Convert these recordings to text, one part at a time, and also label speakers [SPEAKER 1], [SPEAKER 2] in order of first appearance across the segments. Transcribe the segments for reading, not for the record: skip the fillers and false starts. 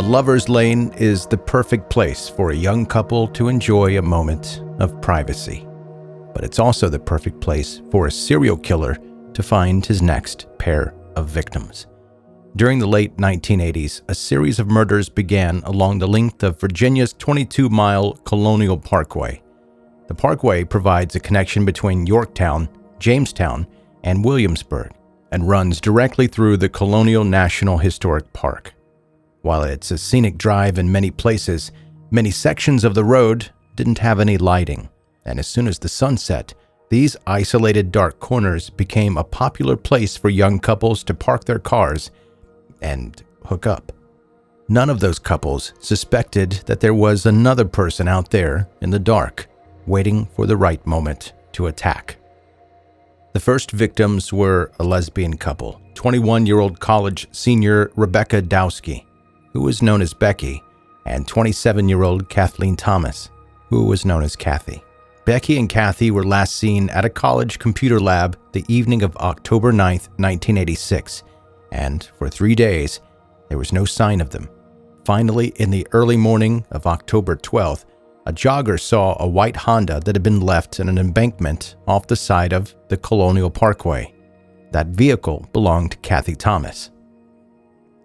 [SPEAKER 1] A lover's lane is the perfect place for a young couple to enjoy a moment of privacy. But it's also the perfect place for a serial killer to find his next pair of victims. During the late 1980s, a series of murders began along the length of Virginia's 22-mile Colonial Parkway. The parkway provides a connection between Yorktown, Jamestown, and Williamsburg, and runs directly through the Colonial National Historic Park. While it's a scenic drive in many places, many sections of the road didn't have any lighting, and as soon as the sun set, these isolated dark corners became a popular place for young couples to park their cars and hook up. None of those couples suspected that there was another person out there in the dark, waiting for the right moment to attack. The first victims were a lesbian couple, 21-year-old college senior Rebecca Dowski, who was known as Becky, and 27-year-old Kathleen Thomas, who was known as Cathy. Becky and Cathy were last seen at a college computer lab the evening of October 9, 1986, and for 3 days, there was no sign of them. Finally, in the early morning of October 12th, a jogger saw a white Honda that had been left in an embankment off the side of the Colonial Parkway. That vehicle belonged to Cathy Thomas.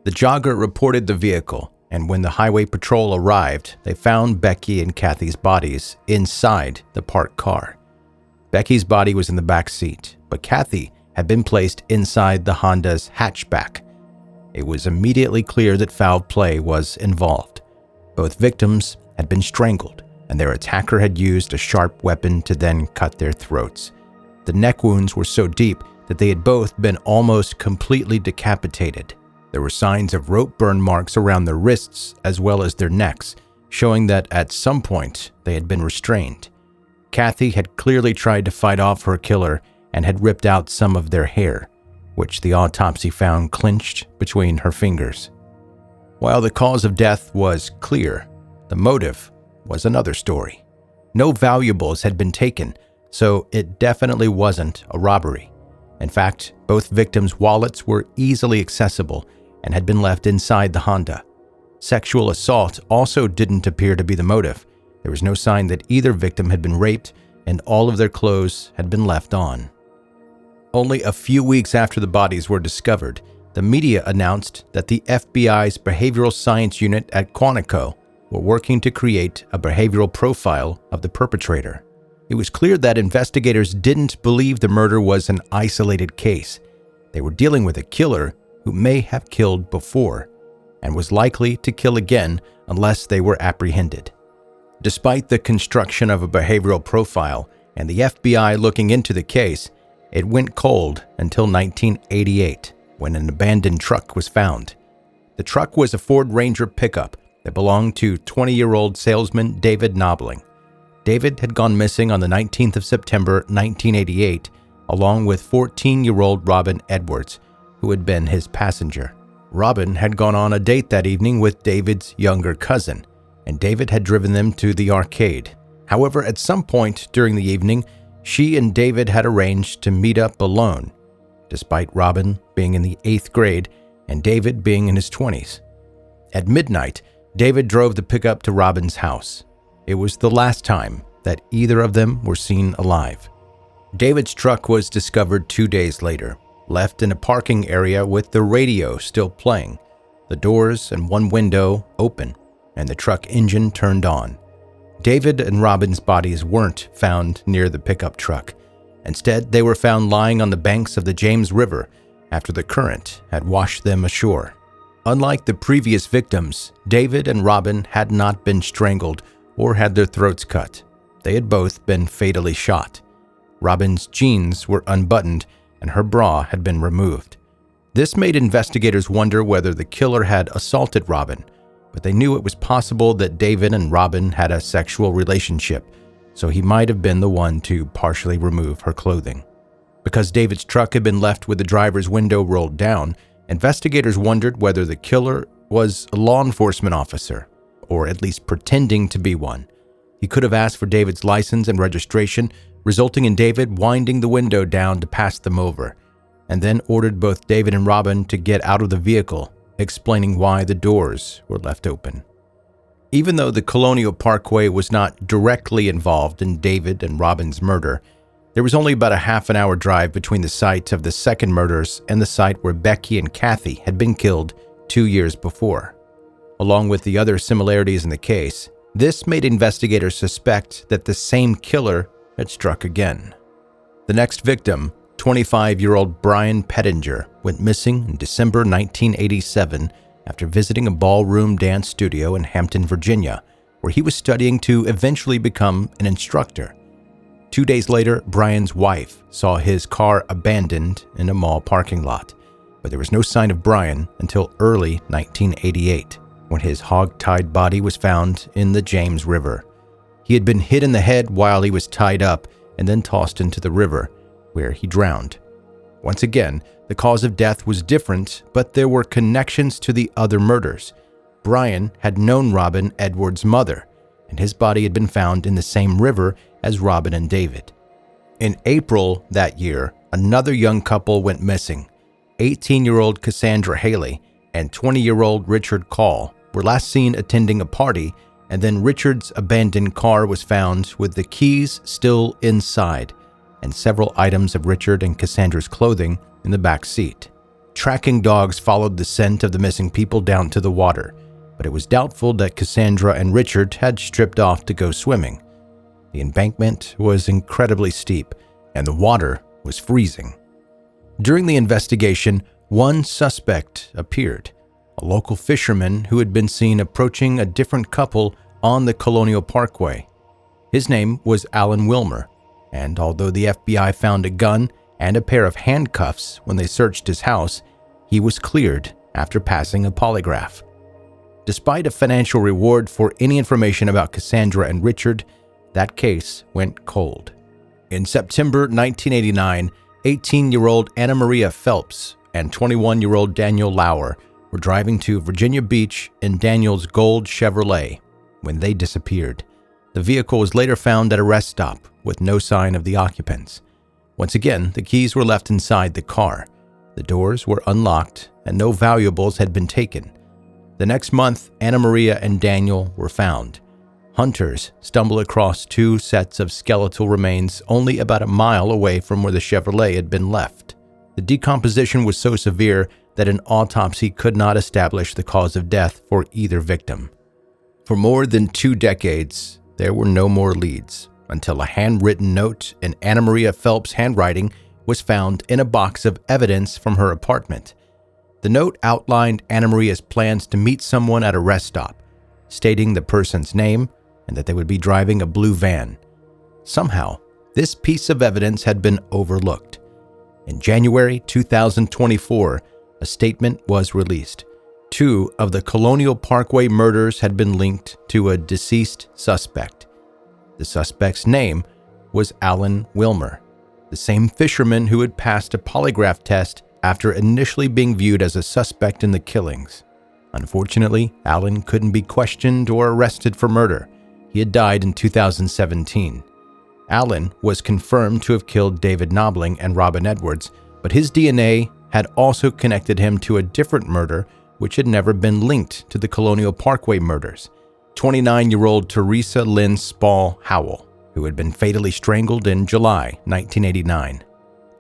[SPEAKER 1] The jogger reported the vehicle, and when the highway patrol arrived, they found Becky and Cathy's bodies inside the parked car. Becky's body was in the back seat, but Cathy had been placed inside the Honda's hatchback. It was immediately clear that foul play was involved. Both victims had been strangled, and their attacker had used a sharp weapon to then cut their throats. The neck wounds were so deep that they had both been almost completely decapitated. There were signs of rope burn marks around their wrists as well as their necks, showing that at some point they had been restrained. Cathy had clearly tried to fight off her killer and had ripped out some of their hair, which the autopsy found clenched between her fingers. While the cause of death was clear, the motive was another story. No valuables had been taken, so it definitely wasn't a robbery. In fact, both victims' wallets were easily accessible and had been left inside the Honda. Sexual assault also didn't appear to be the motive. There was no sign that either victim had been raped, and all of their clothes had been left on. Only a few weeks after the bodies were discovered, the media announced that the FBI's Behavioral Science Unit at Quantico were working to create a behavioral profile of the perpetrator. It was clear that investigators didn't believe the murder was an isolated case. They were dealing with a killer who may have killed before and was likely to kill again unless they were apprehended. Despite the construction of a behavioral profile and the FBI looking into the case, it went cold until 1988 when an abandoned truck was found. The truck was a Ford Ranger pickup that belonged to 20-year-old salesman David Knobling. David had gone missing on the 19th of September 1988, along with 14-year-old Robin Edwards, who had been his passenger. Robin had gone on a date that evening with David's younger cousin, and David had driven them to the arcade. However, at some point during the evening, she and David had arranged to meet up alone, despite Robin being in the 8th grade and David being in his 20s. At midnight, David drove the pickup to Robin's house. It was the last time that either of them were seen alive. David's truck was discovered 2 days later, left in a parking area with the radio still playing, the doors and one window open, and the truck engine turned on. David and Robin's bodies weren't found near the pickup truck. Instead, they were found lying on the banks of the James River after the current had washed them ashore. Unlike the previous victims, David and Robin had not been strangled or had their throats cut. They had both been fatally shot. Robin's jeans were unbuttoned and her bra had been removed. This made investigators wonder whether the killer had assaulted Robin, but they knew it was possible that David and Robin had a sexual relationship, so he might have been the one to partially remove her clothing. Because David's truck had been left with the driver's window rolled down, investigators wondered whether the killer was a law enforcement officer, or at least pretending to be one. He could have asked for David's license and registration, resulting in David winding the window down to pass them over, and then ordered both David and Robin to get out of the vehicle explaining why the doors were left open. Even though the Colonial Parkway was not directly involved in David and Robin's murder, there was only about a half-an-hour drive between the site of the second murders and the site where Becky and Cathy had been killed 2 years before. Along with the other similarities in the case, this made investigators suspect that the same killer had struck again. The next victim, 25-year-old Brian Pettinger, went missing in December 1987 after visiting a ballroom dance studio in Hampton, Virginia, where he was studying to eventually become an instructor. 2 days later, Brian's wife saw his car abandoned in a mall parking lot, but there was no sign of Brian until early 1988, when his hog-tied body was found in the James River. He had been hit in the head while he was tied up and then tossed into the river, where he drowned. Once again, the cause of death was different, but there were connections to the other murders. Brian had known Robin Edwards' mother, and his body had been found in the same river as Robin and David. In April that year, another young couple went missing. 18-year-old Cassandra Haley and 20-year-old Richard Call were last seen attending a party, and then Richard's abandoned car was found with the keys still inside and several items of Richard and Cassandra's clothing in the back seat. Tracking dogs followed the scent of the missing people down to the water, but it was doubtful that Cassandra and Richard had stripped off to go swimming. The embankment was incredibly steep, and the water was freezing. During the investigation, one suspect appeared, a local fisherman who had been seen approaching a different couple on the Colonial Parkway. His name was Alan Wilmer, and although the FBI found a gun and a pair of handcuffs when they searched his house, he was cleared after passing a polygraph. Despite a financial reward for any information about Cassandra and Richard, that case went cold. In September 1989, 18-year-old Anna Maria Phelps and 21-year-old Daniel Lauer were driving to Virginia Beach in Daniel's gold Chevrolet when they disappeared. The vehicle was later found at a rest stop with no sign of the occupants. Once again, the keys were left inside the car. The doors were unlocked and no valuables had been taken. The next month, Anna Maria and Daniel were found. Hunters stumbled across 2 sets of skeletal remains only about a mile away from where the Chevrolet had been left. The decomposition was so severe that an autopsy could not establish the cause of death for either victim. For more than 2 decades, there were no more leads until a handwritten note in Anna Maria Phelps' handwriting was found in a box of evidence from her apartment. The note outlined Anna Maria's plans to meet someone at a rest stop, stating the person's name and that they would be driving a blue van. Somehow, this piece of evidence had been overlooked. In January 2024, a statement was released. 2 of the Colonial Parkway murders had been linked to a deceased suspect. The suspect's name was Alan Wilmer, the same fisherman who had passed a polygraph test after initially being viewed as a suspect in the killings. Unfortunately, Alan couldn't be questioned or arrested for murder. He had died in 2017. Alan was confirmed to have killed David Knobling and Robin Edwards, but his DNA had also connected him to a different murder which had never been linked to the Colonial Parkway murders. 29-year-old Teresa Lynn Spall Howell, who had been fatally strangled in July 1989.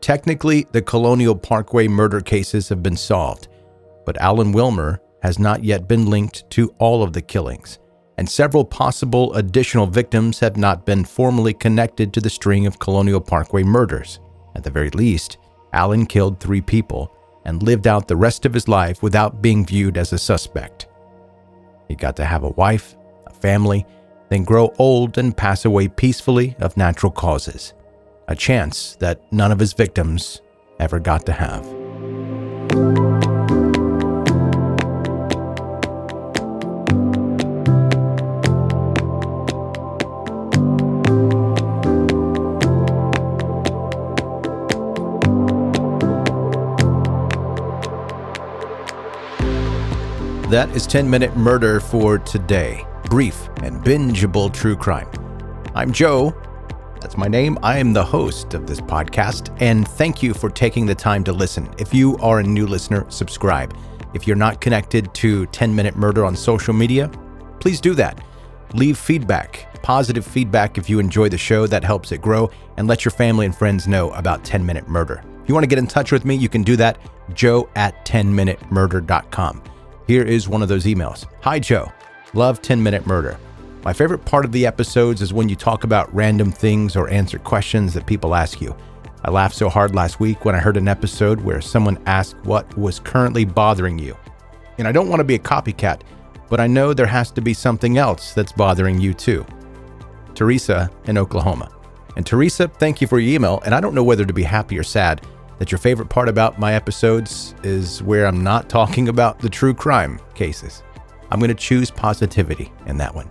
[SPEAKER 1] Technically, the Colonial Parkway murder cases have been solved, but Alan Wilmer has not yet been linked to all of the killings, and several possible additional victims have not been formally connected to the string of Colonial Parkway murders. At the very least, Alan killed 3 people and lived out the rest of his life without being viewed as a suspect. He got to have a wife, a family, then grow old and pass away peacefully of natural causes. A chance that none of his victims ever got to have. That is 10-Minute Murder for today. Brief and bingeable true crime. I'm Joe. That's my name. I am the host of this podcast, and thank you for taking the time to listen. If you are a new listener, subscribe. If you're not connected to 10 Minute Murder on social media, please do that. Leave feedback, positive feedback if you enjoy the show. That helps it grow. And let your family and friends know about 10 Minute Murder. If you want to get in touch with me, you can do that, joe@10minutemurder.com. Here is one of those emails. Hi, Joe. Love 10 Minute Murder. My favorite part of the episodes is when you talk about random things or answer questions that people ask you. I laughed so hard last week when I heard an episode where someone asked what was currently bothering you. And I don't want to be a copycat, but I know there has to be something else that's bothering you too. Teresa in Oklahoma. And Teresa, thank you for your email. And I don't know whether to be happy or sad that your favorite part about my episodes is where I'm not talking about the true crime cases. I'm going to choose positivity in that one.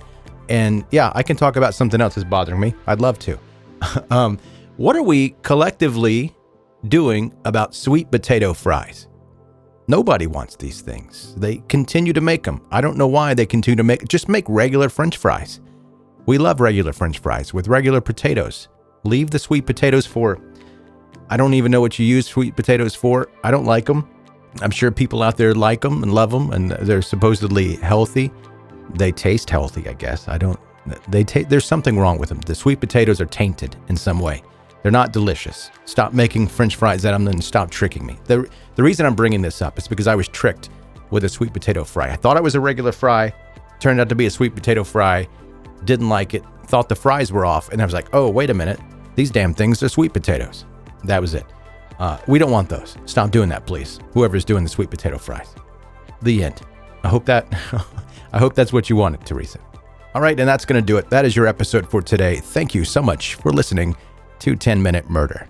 [SPEAKER 1] And yeah, I can talk about something else that's bothering me. I'd love to. What are we collectively doing about sweet potato fries? Nobody wants these things. They continue to make them. I don't know why they continue to just make regular French fries. We love regular French fries with regular potatoes. Leave the sweet potatoes for, I don't even know what you use sweet potatoes for. I don't like them. I'm sure people out there like them and love them, and they're supposedly healthy. They taste healthy, I guess. There's something wrong with them. The sweet potatoes are tainted in some way. They're not delicious. Stop making French fries out of them and stop tricking me. The reason I'm bringing this up is because I was tricked with a sweet potato fry. I thought it was a regular fry. Turned out to be a sweet potato fry. Didn't like it. Thought the fries were off. And I was like, oh, wait a minute. These damn things are sweet potatoes. That was it. We don't want those. Stop doing that, please. Whoever's doing the sweet potato fries. The end. I hope that's what you wanted, Teresa. All right, and that's going to do it. That is your episode for today. Thank you so much for listening to 10 Minute Murder.